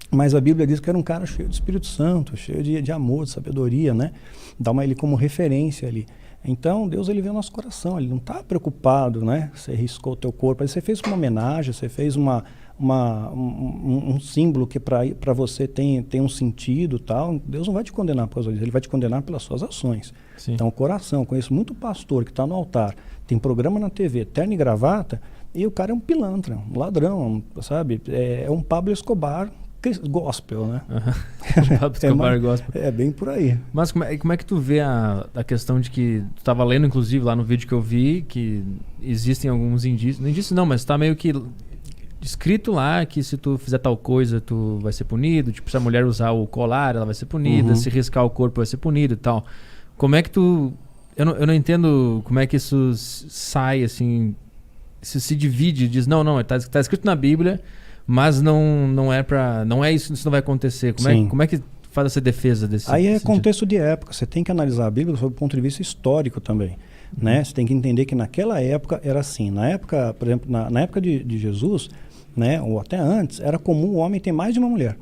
Mas a Bíblia diz que era um cara cheio de Espírito Santo, cheio de amor, de sabedoria, né? Dá ele como referência ali. Então, Deus, ele vê o nosso coração, ele não está preocupado, né? Você riscou o teu corpo, aí você fez uma homenagem, você fez um símbolo que para você tem um sentido, tal. Deus não vai te condenar por causa disso, ele vai te condenar pelas suas ações. Sim. Então, o coração, eu conheço muito pastor que está no altar, tem programa na TV, terno e gravata, e o cara é um pilantra, um ladrão, sabe? É um Pablo Escobar gospel, né? Pablo Escobar gospel. É bem por aí. Mas como é que tu vê a questão de que tu estava lendo, inclusive, lá no vídeo que eu vi, que existem alguns indícios, não indícios não, mas está meio que escrito lá que se tu fizer tal coisa, tu vai ser punido, tipo, se a mulher usar o colar, ela vai ser punida, se riscar o corpo vai ser punido e tal. Como é que tu... Eu não entendo como é que isso sai, assim, se divide, diz, não, tá escrito na Bíblia, mas não é isso não vai acontecer. Como é que faz essa defesa desse aí sentido? Contexto de época, você tem que analisar a Bíblia sob o ponto de vista histórico também, né? Você tem que entender que naquela época era assim, na época, por exemplo, na época de Jesus, né, ou até antes, era comum o homem ter mais de uma mulher,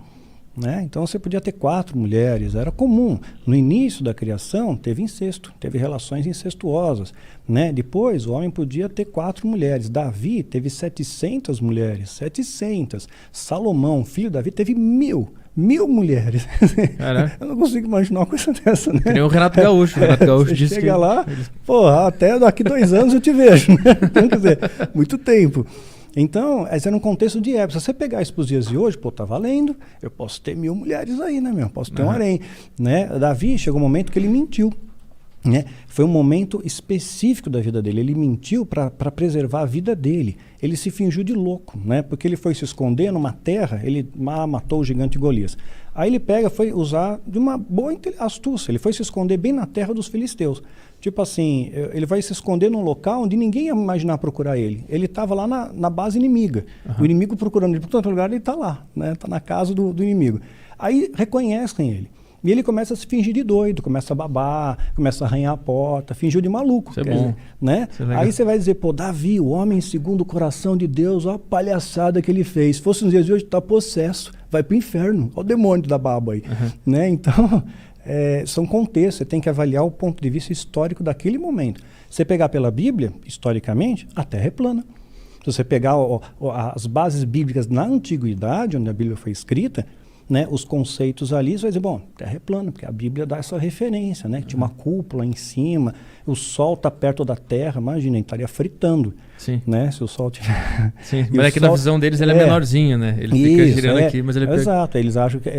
né? Então você podia ter 4 mulheres, era comum. No início da criação teve incesto, teve relações incestuosas, né? Depois o homem podia ter 4 mulheres. Davi teve 700 mulheres, 700. Salomão, filho de Davi, teve 1000 mulheres. Eu não consigo imaginar uma coisa dessa, né? Que nem o Renato Gaúcho. O Renato Gaúcho disse chega lá, porra, até daqui 2 anos eu te vejo, né? Então, quer dizer, muito tempo. Então, esse era um contexto de época. Se você pegar isso para os dias de hoje, tá valendo, eu posso ter 1000 mulheres aí, né, meu? Posso ter um harém, né? Davi, chegou um momento que ele mentiu, né? Foi um momento específico da vida dele. Ele mentiu para preservar a vida dele. Ele se fingiu de louco, né? Porque ele foi se esconder numa terra, ele matou o gigante Golias. Aí ele foi usar de uma boa astúcia. Ele foi se esconder bem na terra dos filisteus. Tipo assim, ele vai se esconder num local onde ninguém ia imaginar procurar ele. Ele estava lá na base inimiga. O inimigo procurando ele por todo lugar, ele está lá, né? Está na casa do inimigo. Aí reconhecem ele. E ele começa a se fingir de doido, começa a babar, começa a arranhar a porta, fingiu de maluco. Isso é bom. Dizer, né? Isso é aí você vai dizer, Davi, o homem segundo o coração de Deus, olha a palhaçada que ele fez. Se fosse nos dias de hoje, está possesso, vai para o inferno. Olha o demônio da baba aí. Né? Então, são contextos, você tem que avaliar o ponto de vista histórico daquele momento. Se você pegar pela Bíblia, historicamente, a Terra é plana. Se você pegar as bases bíblicas na Antiguidade, onde a Bíblia foi escrita, né, os conceitos ali, você vai dizer, bom, Terra é plana, porque a Bíblia dá essa referência, né? Tinha uma cúpula em cima, o Sol está perto da Terra, imagina, ele estaria fritando. Sim. Né, se o Sol tiver... Sim, mas é que na visão deles ele é menorzinho, né? Ele fica girando aqui, mas ele... Exato, eles acham que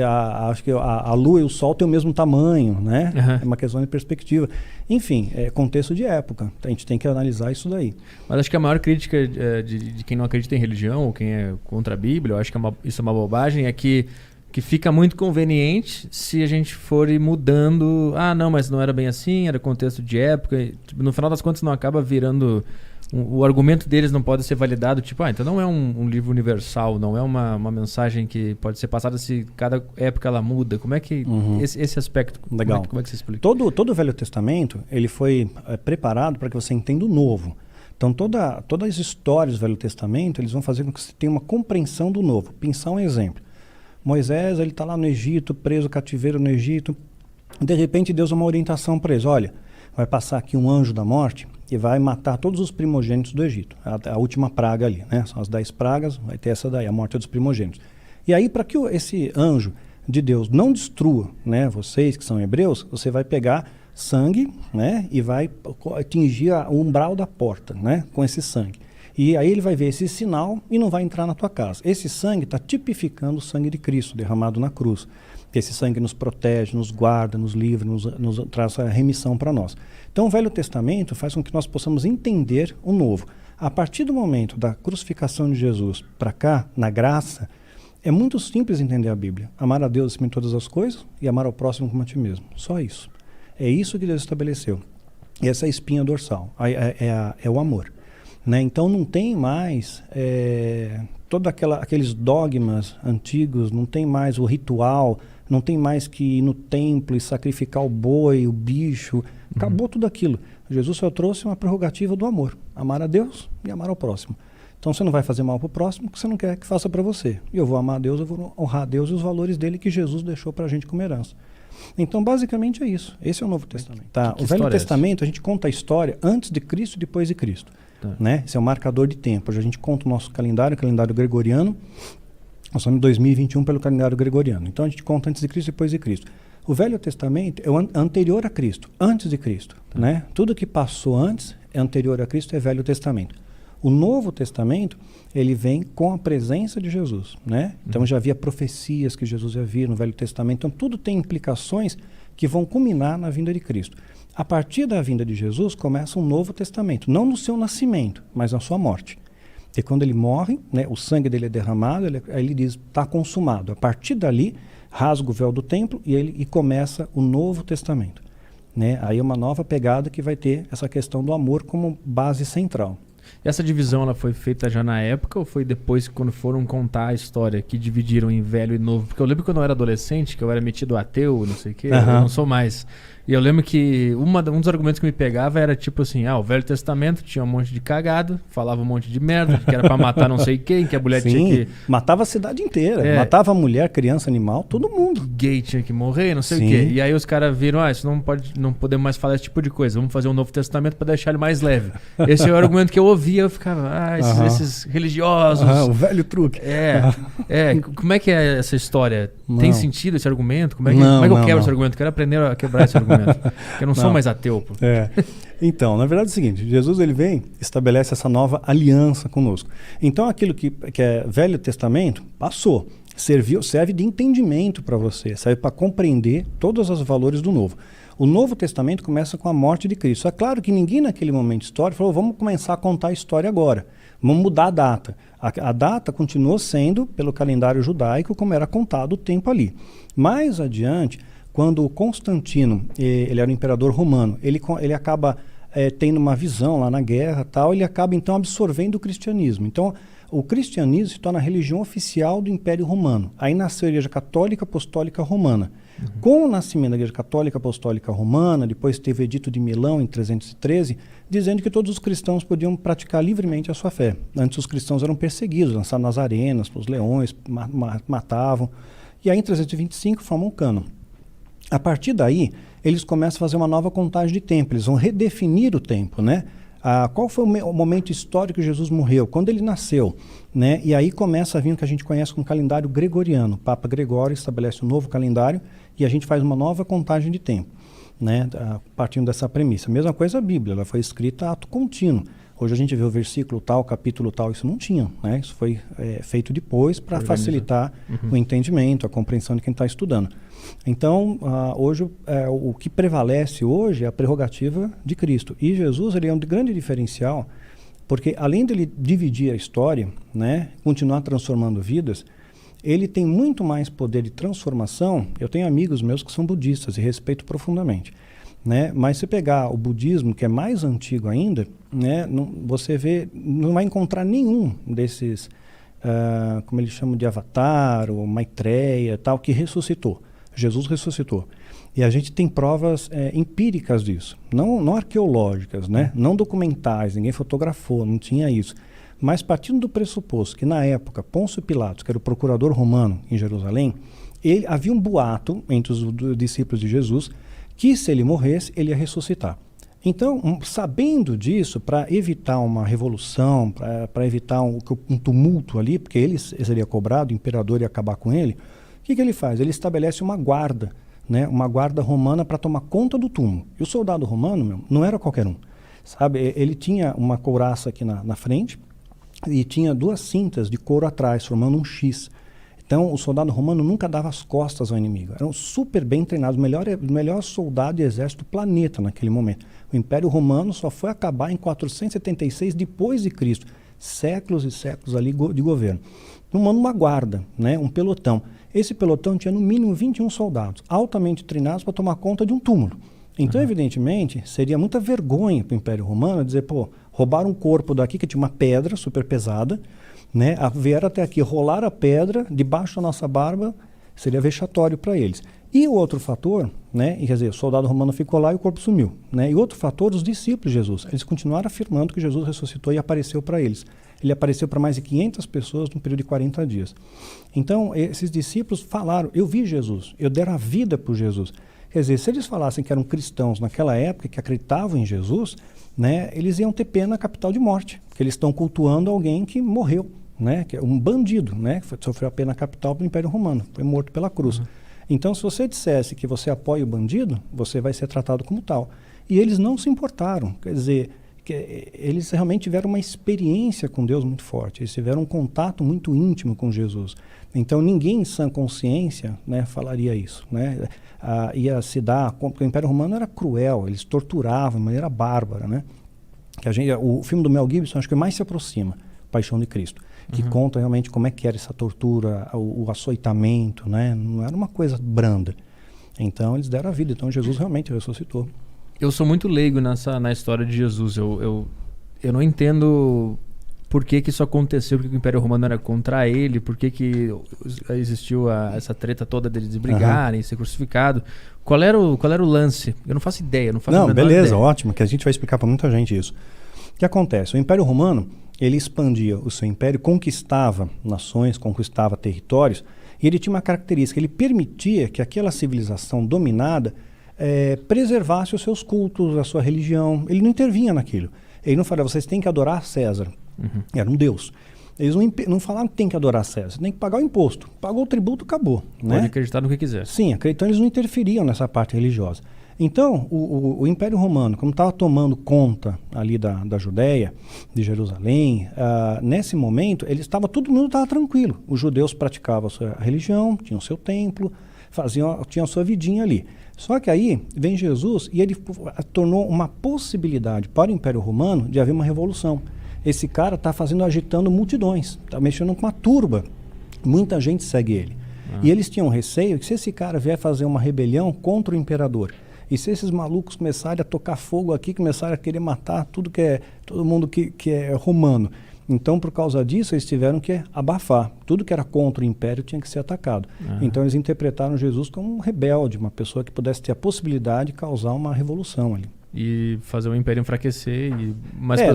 a Lua e o Sol têm o mesmo tamanho, né? É uma questão de perspectiva. Enfim, é contexto de época, a gente tem que analisar isso daí. Mas acho que a maior crítica de quem não acredita em religião, ou quem é contra a Bíblia, eu acho que isso é uma bobagem, é que fica muito conveniente se a gente for ir mudando. Ah, não, mas não era bem assim, era contexto de época. E, no final das contas não acaba virando... O argumento deles não pode ser validado, tipo, então não é um livro universal, não é uma mensagem que pode ser passada se cada época ela muda. Como é que... Esse aspecto, legal. Como é que você explica? Todo o Velho Testamento, ele foi preparado para que você entenda o Novo. Então, todas as histórias do Velho Testamento, eles vão fazer com que você tenha uma compreensão do Novo. Pensar um exemplo. Moisés, ele está lá no Egito, preso, cativeiro no Egito. De repente, Deus dá uma orientação para eles. Olha, vai passar aqui um anjo da morte e vai matar todos os primogênitos do Egito. A última praga ali, né? São as 10 pragas, vai ter essa daí, a morte dos primogênitos. E aí, para que esse anjo de Deus não destrua, né, vocês que são hebreus, você vai pegar sangue, né, e vai atingir o umbral da porta, né, com esse sangue. E aí ele vai ver esse sinal e não vai entrar na tua casa. Esse sangue está tipificando o sangue de Cristo derramado na cruz. Esse sangue nos protege, nos guarda, nos livra, nos traz a remissão para nós. Então o Velho Testamento faz com que nós possamos entender o Novo. A partir do momento da crucificação de Jesus para cá, na graça, é muito simples entender a Bíblia. Amar a Deus acima de todas as coisas e amar ao próximo como a ti mesmo. Só isso. É isso que Deus estabeleceu. E essa é a espinha dorsal, é o amor. Né? Então não tem mais todos aqueles dogmas antigos, não tem mais o ritual, não tem mais que ir no templo e sacrificar o boi, o bicho. Acabou tudo aquilo. Jesus só trouxe uma prerrogativa do amor. Amar a Deus e amar ao próximo. Então você não vai fazer mal para o próximo porque você não quer que faça para você. E eu vou amar a Deus, eu vou honrar a Deus e os valores dele que Jesus deixou para a gente como herança. Então basicamente é isso. Esse é o Novo Testamento. Tá? O Velho Testamento a gente conta a história antes de Cristo e depois de Cristo. Tá. Né? Esse é o marcador de tempo. Hoje a gente conta o nosso calendário, o calendário gregoriano. Nós estamos em 2021 pelo calendário gregoriano. Então a gente conta antes de Cristo e depois de Cristo. O Velho Testamento é o anterior a Cristo, antes de Cristo. Tá. Né? Tudo que passou antes é anterior a Cristo, é Velho Testamento. O Novo Testamento, ele vem com a presença de Jesus, né? Então já havia profecias que Jesus havia no Velho Testamento. Então tudo tem implicações que vão culminar na vinda de Cristo. A partir da vinda de Jesus começa um Novo Testamento, não no seu nascimento, mas na sua morte. E quando ele morre, né, o sangue dele é derramado, aí ele diz, está consumado. A partir dali, rasga o véu do templo e começa o Novo Testamento. Né? Aí é uma nova pegada que vai ter essa questão do amor como base central. Essa divisão ela foi feita já na época ou foi depois quando foram contar a história que dividiram em velho e novo? Porque eu lembro quando eu era adolescente, que eu era metido ateu, não sei o quê, eu não sou mais. E eu lembro que um dos argumentos que me pegava era tipo assim, o Velho Testamento tinha um monte de cagado, falava um monte de merda, que era pra matar não sei quem, que a mulher tinha que... matava a cidade inteira, matava a mulher, criança, animal, todo mundo. Gay tinha que morrer, não sei o quê. E aí os caras viram, isso não podemos mais falar esse tipo de coisa, vamos fazer um Novo Testamento pra deixar ele mais leve. Esse é o argumento que eu ouvia, eu ficava, esses religiosos... o velho truque. Como é que é essa história? Tem sentido esse argumento? Como é que eu quebro esse argumento? Quero aprender a quebrar esse argumento. Porque eu não sou mais ateu. Pô. Então, na verdade é o seguinte, Jesus ele vem, estabelece essa nova aliança conosco. Então aquilo que é Velho Testamento, passou. Serve de entendimento para você, serve para compreender todos os valores do Novo. O Novo Testamento começa com a morte de Cristo. É claro que ninguém naquele momento histórico falou, vamos começar a contar a história agora. Vamos mudar a data. A data continuou sendo, pelo calendário judaico, como era contado o tempo ali. Mais adiante, quando Constantino, ele era o imperador romano, ele acaba tendo uma visão lá na guerra, ele acaba então absorvendo o cristianismo. Então, o cristianismo se torna a religião oficial do Império Romano. Aí nasceu a Igreja Católica Apostólica Romana. Com o nascimento da Igreja Católica Apostólica Romana, depois teve o Edito de Milão em 313, dizendo que todos os cristãos podiam praticar livremente a sua fé. Antes os cristãos eram perseguidos, lançados nas arenas, os leões matavam. E aí em 325 formam um cânon. A partir daí, eles começam a fazer uma nova contagem de tempo, eles vão redefinir o tempo, né? Qual foi o momento histórico que Jesus morreu? Quando ele nasceu, né? E aí começa a vir o que a gente conhece como calendário gregoriano. O Papa Gregório estabelece um novo calendário e a gente faz uma nova contagem de tempo, né? Partindo dessa premissa. Mesma coisa a Bíblia, ela foi escrita a ato contínuo. Hoje a gente vê o versículo tal, capítulo tal, isso não tinha, né? Isso foi feito depois para facilitar o entendimento, a compreensão de quem está estudando. Então, hoje, o que prevalece hoje é a prerrogativa de Cristo. E Jesus ele é um grande diferencial, porque além dele dividir a história, né, continuar transformando vidas, ele tem muito mais poder de transformação. Eu tenho amigos meus que são budistas e respeito profundamente. Né? Mas se pegar o budismo, que é mais antigo ainda, né, você não vai encontrar nenhum desses, como eles chamam de avatar, ou Maitreya, tal, que ressuscitou. Jesus ressuscitou. E a gente tem provas empíricas disso, não arqueológicas, né? Não documentais, ninguém fotografou, não tinha isso. Mas partindo do pressuposto que na época Pôncio Pilatos, que era o procurador romano em Jerusalém, havia um boato entre os discípulos de Jesus que se ele morresse, ele ia ressuscitar. Então, sabendo disso, para evitar uma revolução, para evitar um tumulto ali, porque ele seria cobrado, o imperador ia acabar com ele, o que ele faz? Ele estabelece uma guarda, né, uma guarda romana para tomar conta do túmulo. E o soldado romano, não era qualquer um. Sabe? Ele tinha uma couraça aqui na frente e tinha 2 cintas de couro atrás, formando um X. Então, o soldado romano nunca dava as costas ao inimigo. Eram super bem treinados, o melhor soldado e exército do planeta naquele momento. O Império Romano só foi acabar em 476 depois de Cristo. Séculos e séculos ali de governo. Tomando uma guarda, né, um pelotão. Esse pelotão tinha no mínimo 21 soldados, altamente treinados para tomar conta de um túmulo. Então, evidentemente, seria muita vergonha para o Império Romano dizer, pô, roubaram um corpo daqui que tinha uma pedra super pesada, né, vieram até aqui, rolaram a pedra debaixo da nossa barba, seria vexatório para eles. E o outro fator, né, quer dizer, o soldado romano ficou lá e o corpo sumiu. Né, e outro fator, os discípulos de Jesus. Eles continuaram afirmando que Jesus ressuscitou e apareceu para eles. Ele apareceu para mais de 500 pessoas num período de 40 dias. Então, esses discípulos falaram, eu vi Jesus, eu deram a vida por Jesus. Quer dizer, se eles falassem que eram cristãos naquela época, que acreditavam em Jesus, né, eles iam ter pena capital de morte, porque eles estão cultuando alguém que morreu, né, que é um bandido, né, que sofreu a pena capital do Império Romano, foi morto pela cruz. Então, se você dissesse que você apoia o bandido, você vai ser tratado como tal. E eles não se importaram, quer dizer, que eles realmente tiveram uma experiência com Deus muito forte, eles tiveram um contato muito íntimo com Jesus. Então, ninguém em sã consciência, né, falaria isso, né? Ia se dar, porque o Império Romano era cruel, eles torturavam de maneira bárbara, né? O filme do Mel Gibson acho que mais se aproxima, Paixão de Cristo, que conta realmente como é que era essa tortura, o açoitamento, né? Não era uma coisa branda. Então eles deram a vida, então Jesus realmente ressuscitou. Eu sou muito leigo na história de Jesus, eu não entendo por que isso aconteceu, porque o Império Romano era contra ele, por que existiu essa treta toda deles brigarem, ser crucificado. Qual era o lance? Eu não faço ideia, não faço a menor beleza, ideia. Ótimo, que a gente vai explicar para muita gente isso. O que acontece? O Império Romano, ele expandia o seu império, conquistava nações, conquistava territórios, e ele tinha uma característica, ele permitia que aquela civilização dominada preservasse os seus cultos, a sua religião. Ele não intervinha naquilo. Ele não falava, vocês têm que adorar César. Era um deus. Eles não falaram que tem que adorar César, você tem que pagar o imposto. Pagou o tributo, acabou. Pode acreditar no que quiser. Sim, acreditando, eles não interferiam nessa parte religiosa. Então, o Império Romano, como estava tomando conta ali da Judéia, de Jerusalém, nesse momento, todo mundo estava tranquilo. Os judeus praticavam a sua religião, tinham o seu templo, tinham a sua vidinha ali. Só que aí vem Jesus e ele tornou uma possibilidade para o Império Romano de haver uma revolução. Esse cara está agitando multidões, está mexendo com uma turba. Muita gente segue ele. E eles tinham receio que se esse cara vier fazer uma rebelião contra o imperador, e se esses malucos começarem a tocar fogo aqui, começarem a querer matar todo mundo que é romano. Então, por causa disso, eles tiveram que abafar. Tudo que era contra o império tinha que ser atacado. Então, eles interpretaram Jesus como um rebelde, uma pessoa que pudesse ter a possibilidade de causar uma revolução ali. E fazer o império enfraquecer.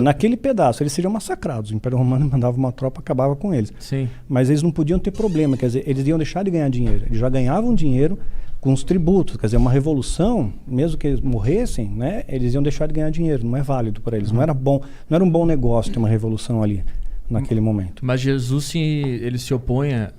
Naquele pedaço, eles seriam massacrados. O Império Romano mandava uma tropa, acabava com eles. Sim. Mas eles não podiam ter problema, quer dizer, eles iam deixar de ganhar dinheiro. Eles já ganhavam dinheiro com os tributos, quer dizer, uma revolução, mesmo que eles morressem, né, eles iam deixar de ganhar dinheiro, não é válido para eles, não era um bom negócio ter uma revolução ali, naquele momento. Mas Jesus, ele se opunha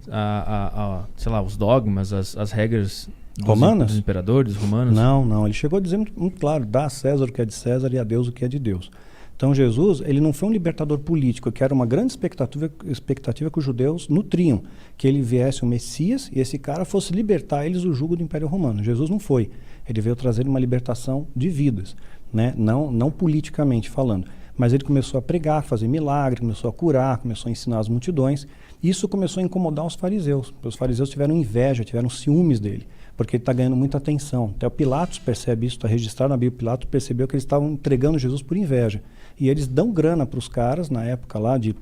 a sei lá, os dogmas, as regras dos imperadores romanos? Não, ele chegou a dizer muito claro, dá a César o que é de César e a Deus o que é de Deus. Então Jesus, ele não foi um libertador político, que era uma grande expectativa que os judeus nutriam, que ele viesse o Messias e esse cara fosse libertar eles do jugo do Império Romano. Jesus não foi. Ele veio trazer uma libertação de vidas, né? Não politicamente falando. Mas ele começou a pregar, fazer milagre, começou a curar, começou a ensinar as multidões. Isso começou a incomodar os fariseus. Os fariseus tiveram inveja, tiveram ciúmes dele, porque ele está ganhando muita atenção. Até o Pilatos percebe isso, está registrado na Bíblia. Pilatos percebeu que eles estavam entregando Jesus por inveja. E eles dão grana para os caras, na época lá, de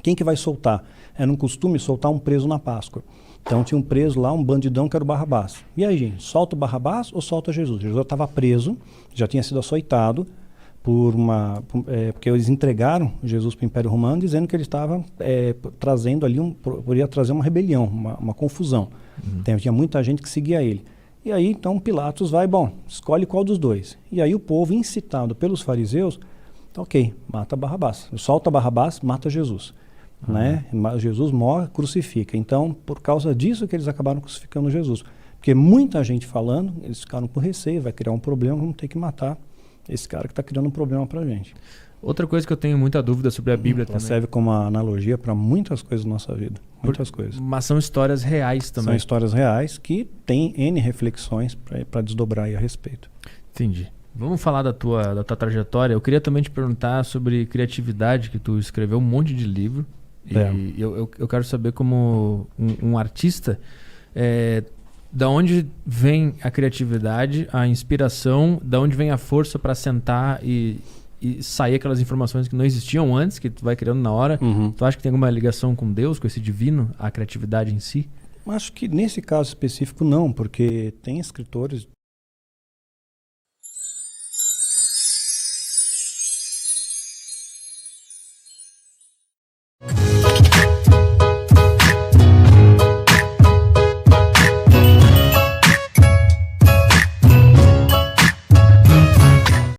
quem que vai soltar. Era um costume soltar um preso na Páscoa. Então tinha um preso lá, um bandidão que era o Barrabás. E aí, gente, solta o Barrabás ou solta Jesus? Jesus estava preso, já tinha sido açoitado, porque eles entregaram Jesus para o Império Romano, dizendo que ele estava trazendo ali, poderia trazer uma rebelião, uma confusão. Então, tinha muita gente que seguia ele. E aí, então, Pilatos vai, escolhe qual dos dois. E aí o povo, incitado pelos fariseus, ok, mata Barrabás. Solta Barrabás, mata Jesus. Né? Jesus morre, crucifica. Então, por causa disso que eles acabaram crucificando Jesus. Porque muita gente falando, eles ficaram com receio, vai criar um problema, vamos ter que matar esse cara que está criando um problema pra gente. Outra coisa que eu tenho muita dúvida sobre a Bíblia também. Serve como uma analogia para muitas coisas da nossa vida. Muitas coisas. Mas são histórias reais também. São histórias reais que têm N reflexões para desdobrar aí a respeito. Entendi. Vamos falar da tua trajetória. Eu queria também te perguntar sobre criatividade, que tu escreveu um monte de livro. E eu quero saber, como um artista, da onde vem a criatividade, a inspiração, da onde vem a força para sentar e sair aquelas informações que não existiam antes, que tu vai criando na hora. Tu acha que tem alguma ligação com Deus, com esse divino, a criatividade em si? Acho que nesse caso específico não, porque tem escritores